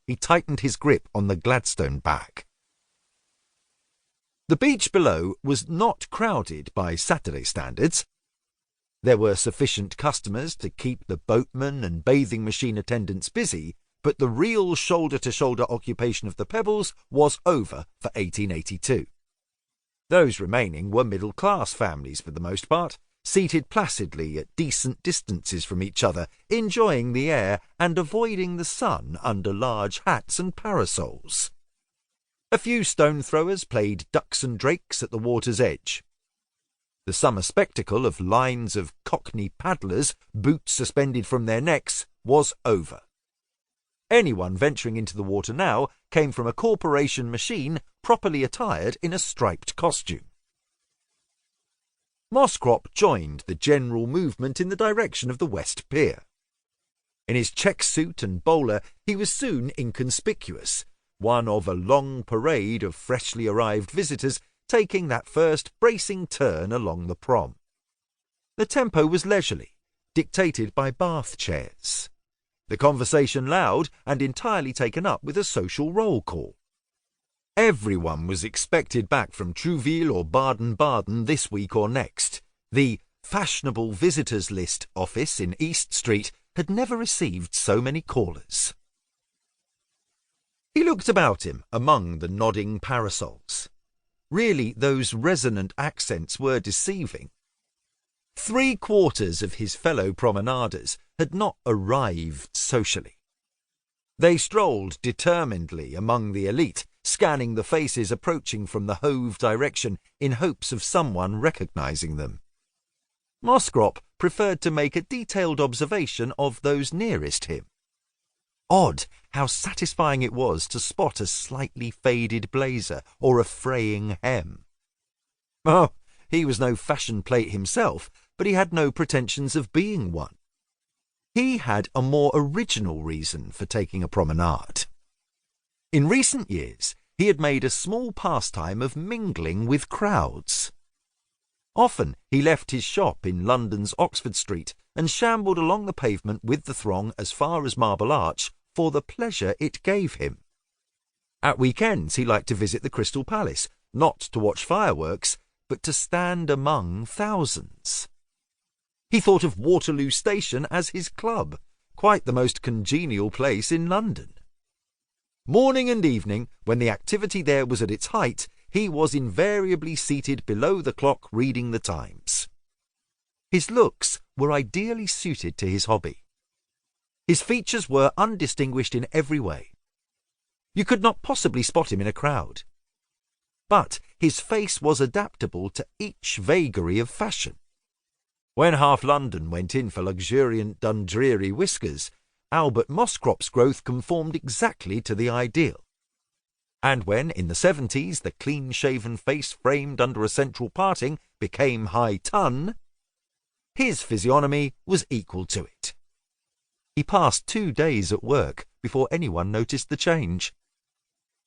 he tightened his grip on the Gladstone back. The beach below was not crowded by Saturday standards. There were sufficient customers to keep the boatmen and bathing machine attendants busy, but the real shoulder-to-shoulder occupation of the Pebbles was over for 1882. Those remaining were middle-class families for the most part, seated placidly at decent distances from each other, enjoying the air and avoiding the sun under large hats and parasols. A few stone-throwers played ducks and drakes at the water's edge. The summer spectacle of lines of Cockney paddlers, boots suspended from their necks, was over. Anyone venturing into the water now came from a corporation machine properly attired in a striped costume. Moscrop joined the general movement in the direction of the West Pier. In his check suit and bowler, he was soon inconspicuous, one of a long parade of freshly arrived visitors taking that first bracing turn along the prom. The tempo was leisurely, dictated by bath chairs. The conversation loud and entirely taken up with a social roll call. Everyone was expected back from Trouville or Baden-Baden this week or next. The fashionable visitors list office in East Street had never received so many callers. He looked about him among the nodding parasols. Really, those resonant accents were deceiving. 3/4 of his fellow promenaders had not arrived socially. They strolled determinedly among the elite, scanning the faces approaching from the Hove direction in hopes of someone recognizing them. Moscrop preferred to make a detailed observation of those nearest him. Odd how satisfying it was to spot a slightly faded blazer or a fraying hem. Oh, he was no fashion plate himself, but he had no pretensions of being one. He had a more original reason for taking a promenade. In recent years, he had made a small pastime of mingling with crowds. Often he left his shop in London's Oxford Street and shambled along the pavement with the throng as far as Marble Arch for the pleasure it gave him. At weekends he liked to visit the Crystal Palace, not to watch fireworks, but to stand among thousands. He thought of Waterloo Station as his club, quite the most congenial place in London. Morning and evening, when the activity there was at its height, he was invariably seated below the clock reading the Times. His looks were ideally suited to his hobby. His features were undistinguished in every way. You could not possibly spot him in a crowd. But his face was adaptable to each vagary of fashion. When half London went in for luxuriant Dundreary whiskers, Albert Moscrop's growth conformed exactly to the ideal. And when, in the 70s, the clean-shaven face framed under a central parting became high ton, his physiognomy was equal to it. He passed 2 days at work before anyone noticed the change.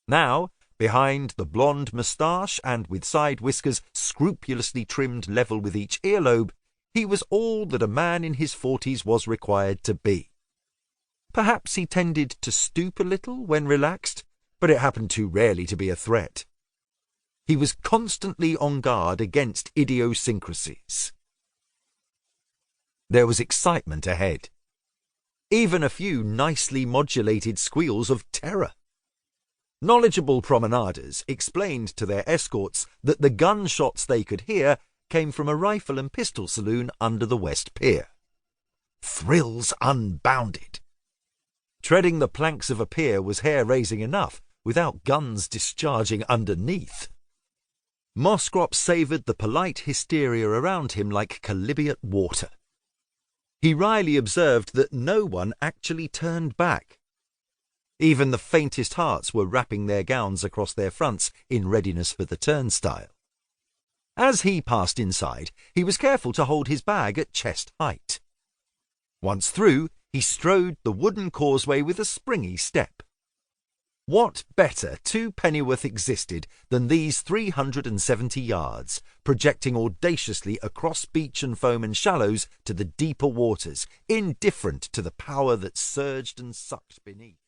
Now, behind the blonde moustache and with side whiskers scrupulously trimmed level with each earlobe, he was all that a man in his 40s was required to be. Perhaps he tended to stoop a little when relaxed, but it happened too rarely to be a threat. He was constantly on guard against idiosyncrasies. There was excitement ahead. Even a few nicely modulated squeals of terror. Knowledgeable promenaders explained to their escorts that the gunshots they could hear came from a rifle and pistol saloon under the West Pier. Thrills unbounded. Treading the planks of a pier was hair-raising enough, without guns discharging underneath. Moscrop savoured the polite hysteria around him like chalybeate water. He wryly observed that no one actually turned back. Even the faintest hearts were wrapping their gowns across their fronts in readiness for the turnstile. As he passed inside, he was careful to hold his bag at chest height. Once through, he strode the wooden causeway with a springy step. What better 2 pennyworth existed than these 370 yards, projecting audaciously across beach and foam and shallows to the deeper waters, indifferent to the power that surged and sucked beneath?